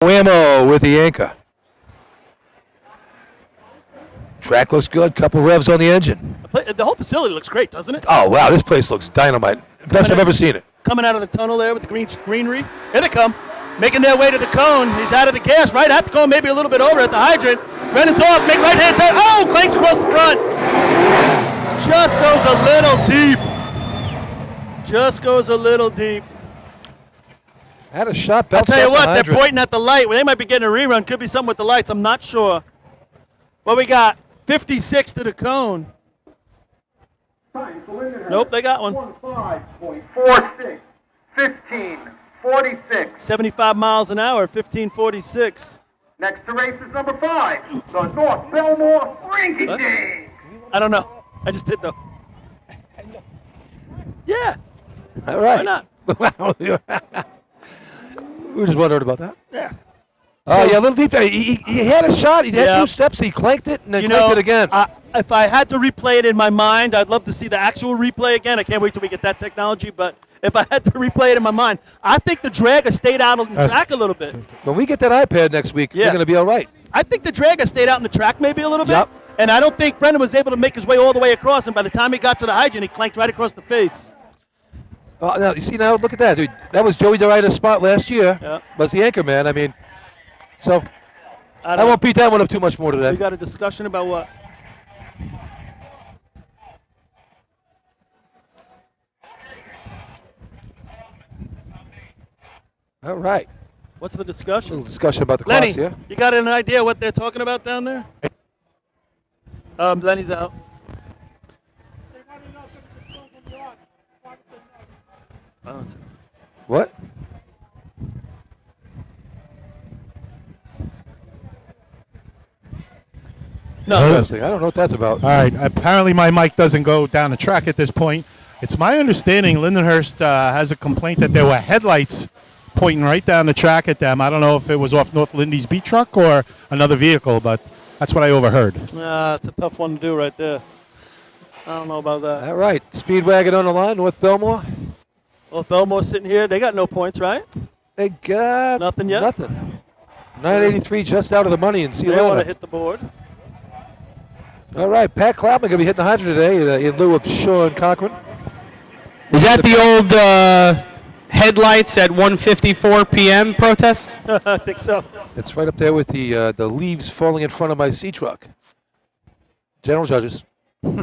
Whammo with the anchor. Track looks good. Couple revs on the engine. The whole facility looks great, doesn't it? Oh, wow. This place looks dynamite. Best I've ever seen it. Coming out of the tunnel there with the greenery. Here they come. Making their way to the cone. He's out of the gas, right at the cone, maybe a little bit over at the hydrant. Brennan's off. Make right-hand turn. Oh, clanks across the front. Just goes a little deep. Just goes a little deep. Had a shot. I'll tell you what, they're pointing at the light. Well, they might be getting a rerun. Could be something with the lights. I'm not sure. What we got? 56 to the cone. Nope, they got one. 5.46, 15:46. 75 miles an hour, 15:46. Next to race is number 5, the North Belmore Ranking Days. I don't know. I just did though. Yeah. All right. Why not? We were just wondering about that. Yeah. Oh, yeah, a little deep. He had a shot. He had 2 steps. He clanked it and then clanked it again. If I had to replay it in my mind, I'd love to see the actual replay again. I can't wait till we get that technology. But if I had to replay it in my mind, I think the dragger stayed out on the track a little bit. When we get that iPad next week, we're going to be all right. I think the dragger stayed out in the track maybe a little bit. Yep. And I don't think Brendan was able to make his way all the way across. And by the time he got to the hydrant, he clanked right across the face. Now, you see, now look at that, dude. That was Joey DeRuyter's spot last year. Yeah. Was the anchor man. I mean, so I won't beat that one up too much more today. We got a discussion about what? All right. What's the discussion? A little discussion about the Lenny, clocks here. you got an idea what they're talking about down there? Lenny's out. What? No. Interesting. I don't know what that's about. All right. Apparently, my mic doesn't go down the track at this point. It's my understanding Lindenhurst has a complaint that there were headlights pointing right down the track at them. I don't know if it was off North Lindy's beat truck or another vehicle, but that's what I overheard. It's a tough one to do right there. I don't know about that. All right. Speedwagon on the line, North Belmore. Well, Belmore sitting here. They got no points, right? They got nothing yet. Nothing. 983 just out of the money and see you They want to later. hit the board. All right. Pat Clapman going to be hitting the 100 today in lieu of Sean Cochran. Is that the old headlights at 1:54 p.m. protest? I think so. It's right up there with the leaves falling in front of my C truck. General Judges. All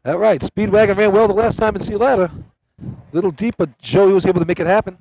right. Speedwagon ran well the last time in Sea Ladder. Little deep, but Joey was able to make it happen.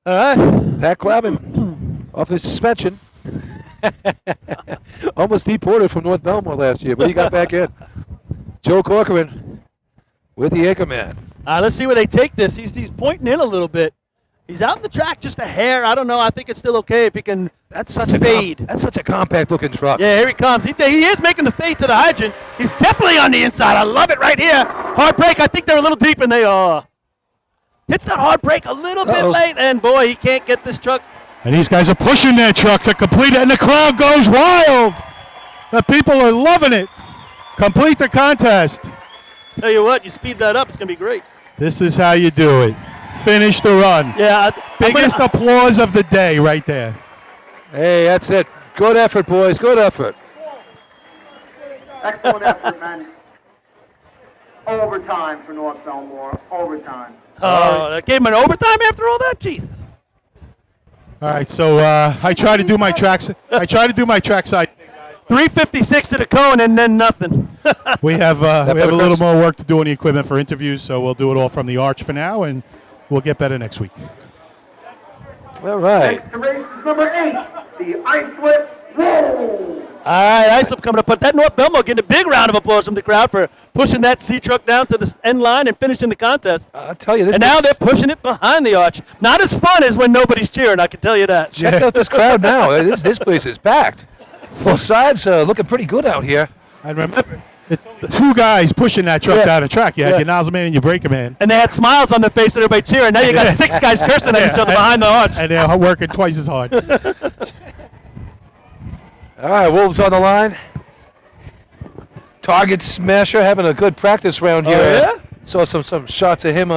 All right. Pat Clapman off his suspension. Almost deported from North Belmore last year, but he got back in. Joe Corcoran with the anchor man. Let's see where they take this. He's pointing in a little bit. He's out in the track just a hair. I don't know. I think it's still okay if he can. That's such fade. That's such a compact looking truck. Yeah, here he comes. He is making the fade to the hydrant. He's definitely on the inside. I love it right here. Hard break. I think they're a little deep, and they are. Hits that hard break a little bit late, and boy, he can't get this truck. And these guys are pushing their truck to complete it, and the crowd goes wild. The people are loving it. Complete the contest. Tell you what, you speed that up, it's going to be great. This is how you do it. Finish the run. Yeah. Biggest applause of the day right there. Hey, that's it. Good effort, boys. Good effort. Excellent effort, man. Overtime for North Belmore. Overtime. Oh, that gave him an overtime after all that? Jesus. All right, so I try to do my tracks. I try to do my trackside. 356 to the cone and then nothing. We have a little more work to do on the equipment for interviews, so we'll do it all from the arch for now, and we'll get better next week. All right. Next to race is number 8, the Islip Roll. All right, Islip coming up. But that North Belmore getting a big round of applause from the crowd for pushing that C-truck down to the end line and finishing the contest. I'll tell you this. And now they're pushing it behind the arch. Not as fun as when nobody's cheering, I can tell you that. Check out this crowd now. This place is packed. Both sides looking pretty good out here. And remember, it's 2 guys pushing that truck down the track. You had your nozzle man and your breaker man. And they had smiles on their face and everybody cheering. Now you got 6 guys cursing at each other behind the arch. And they're working twice as hard. All right, Wolves on the line. Target smasher having a good practice round here. Oh, yeah? Saw some shots of him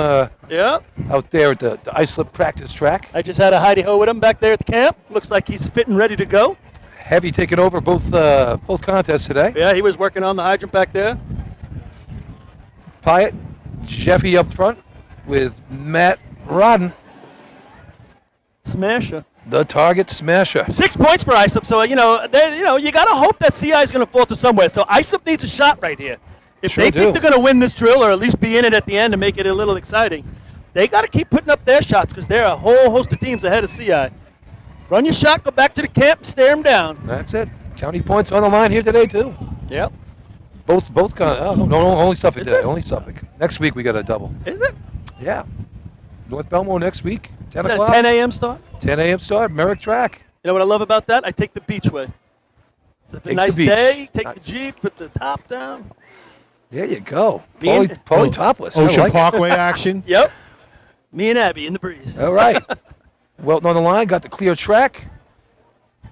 Yep. out there at the islip practice track. I just had a hidey-ho with him back there at the camp. Looks like he's fit and ready to go. Heavy taking over both contests today. Yeah, he was working on the hydrant back there. Pyatt, Jeffy up front with Matt Rodden, Smasher. the target smasher. 6 points for Islip. So you got to hope that CI is going to falter somewhere. So Islip needs a shot right here. If Sure they do. think they're going to win this drill or at least be in it at the end and make it a little exciting, they got to keep putting up their shots because there are a whole host of teams ahead of CI. Run your shot, go back to the camp, and stare them down. That's it. County points on the line here today too. Yep. Both no, only Suffolk Is today. it? Only Suffolk. Next week we got a double. Is it? Yeah. North Belmore next week. 10 Is that a o'clock. 10 a.m. start? 10 a.m. start. Merrick Track. You know what I love about that? I take the Beachway. It's a Take the nice beach. day. Take the Nice. Jeep, put the top down. There you go. Being- Poly topless. I Ocean like it. Parkway action. Yep. Me and Abby in the breeze. All right. Welton on the line. Got the clear track.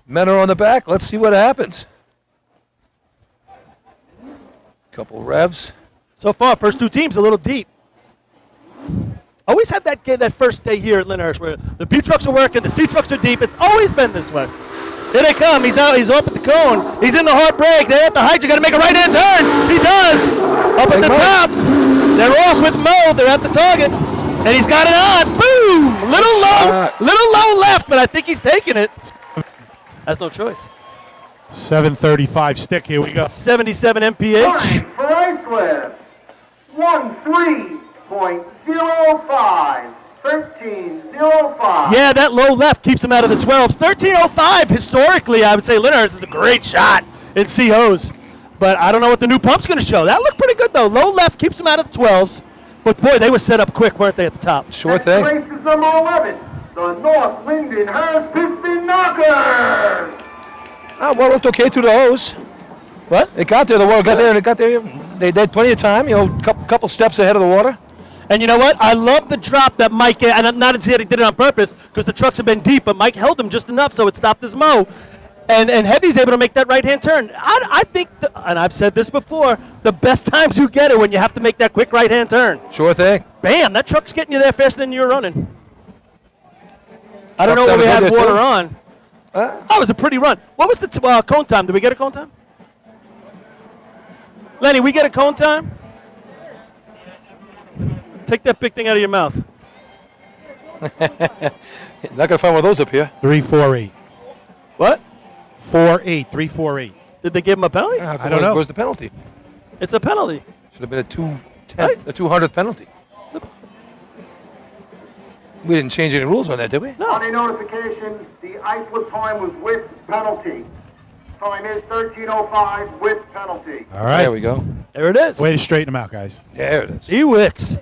Men are on the back. Let's see what happens. Couple revs. So far, first two teams a little deep. Always had that first day here at Lindenhurst where the B trucks are working, the C trucks are deep. It's always been this way. Here they come. He's out. He's off at the cone. He's in the hard break. They're at the hydrant. Got to make a right-hand turn. He does. Up at Hey, the Mo. top. They're off with Mo. They're at the target. And he's got it on. Boom. Little low left, but I think he's taking it. Has no choice. 7:35 stick. Here we go. 77 mph. Time for Islip. 13.05. 13.05. Yeah, that low left keeps him out of the 12s. 13.05, historically, I would say Lindenhurst is a great shot in COs. But I don't know what the new pump's going to show. That looked pretty good, though. Low left keeps him out of the 12s. But, boy, they were set up quick, weren't they, at the top? Sure Next thing. race is number 11. The North Lindenhurst Piston Knockers. Oh, well, it looked okay through the hose. What? It got there. The water got there, and it got there. They had plenty of time. Couple steps ahead of the water. And you know what? I love the drop that Mike, and I'm not saying he did it on purpose because the trucks have been deep, but Mike held him just enough so it stopped his mow. And Heavy's able to make that right-hand turn. I think, and I've said this before, the best times you get it when you have to make that quick right-hand turn. Sure thing. Bam, that truck's getting you there faster than you're running. I don't know Trucks what we have had a good water there, on. That was a pretty run. What was the cone time? Did we get a cone time? Lenny, we get a cone time? Take that big thing out of your mouth. Not gonna find one of those up here. 348. What? 48. 348. Did they give him a penalty? I don't know. Where's the penalty? It's a penalty. Should have been a 210th, Right. a 200th penalty. We didn't change any rules on that, did we? On a notification, the Islip time was with penalty. Time is 13.05 with penalty. All right. There we go. There it is. Way to straighten them out, guys. There it is. E-Wicks.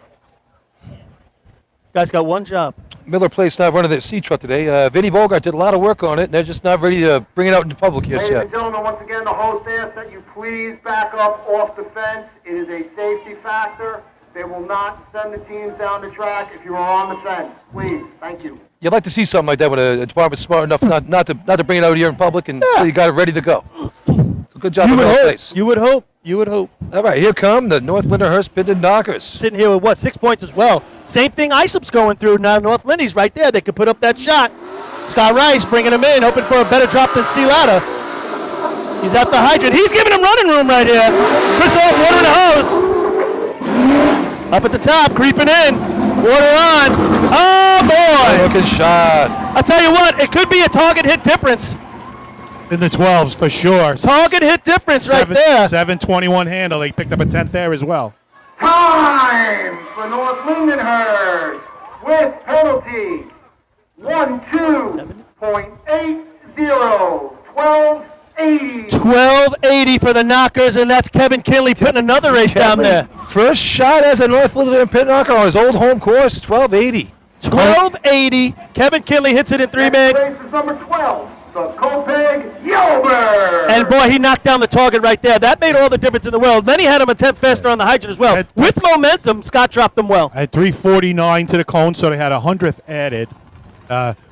Guys got one job. Miller Place not running their C truck today. Vinny Bogart did a lot of work on it, and they're just not ready to bring it out into public Ladies yet. and gentlemen, once again, the host asks that you please back up off the fence. It is a safety factor. They will not send the teams down the track if you are on the fence. Please, thank you. You'd like to see something like that when a department's smart enough not to bring it out here in public and you got it ready to go. So good job You on would Miller hope. Place. You would hope. You would hope. All right, here come the North Lindenhurst Piston Knockers. Sitting here with what, 6 points as well. Same thing Islip's going through now. North Lindy's right there. They could put up that shot. Scott Rice bringing him in, hoping for a better drop than C Ladder. He's at the hydrant. He's giving him running room right here. Christoph watering the hose. Up at the top, creeping in. Water on. Oh, boy. Looking shot. I'll tell you what, it could be a target hit difference. In the 12s for sure. Target hit difference right there. 721 handle. They picked up a 10th there as well. Time for North Lindenhurst with penalty. 12.80. 12.80. 1280 for the Knockers, and that's Kevin Kinley putting another race down there. First shot as a North Lindenhurst Pit Knocker on his old home course, 1280. 1280. Kevin Kinley hits it in three Next man. race is number 12. The Copeg Yellowbird. And boy, he knocked down the target right there. That made all the difference in the world. Then he had him a 10th faster on the hydrant as well. With momentum, Scott dropped them well. At 349 to the cone, so they had a 100th added.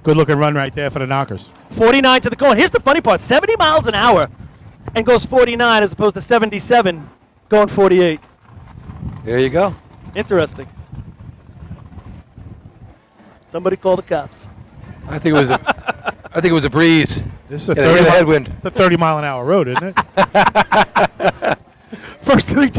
Good looking run right there for the Knockers. 49 to the cone. Here's the funny part. 70 miles an hour and goes 49 as opposed to 77 going 48. There you go. Interesting. Somebody call the cops. I think it was a breeze. This is a Yeah, they 30 had a headwind. It's a 30-mile-an-hour road, isn't it? First 3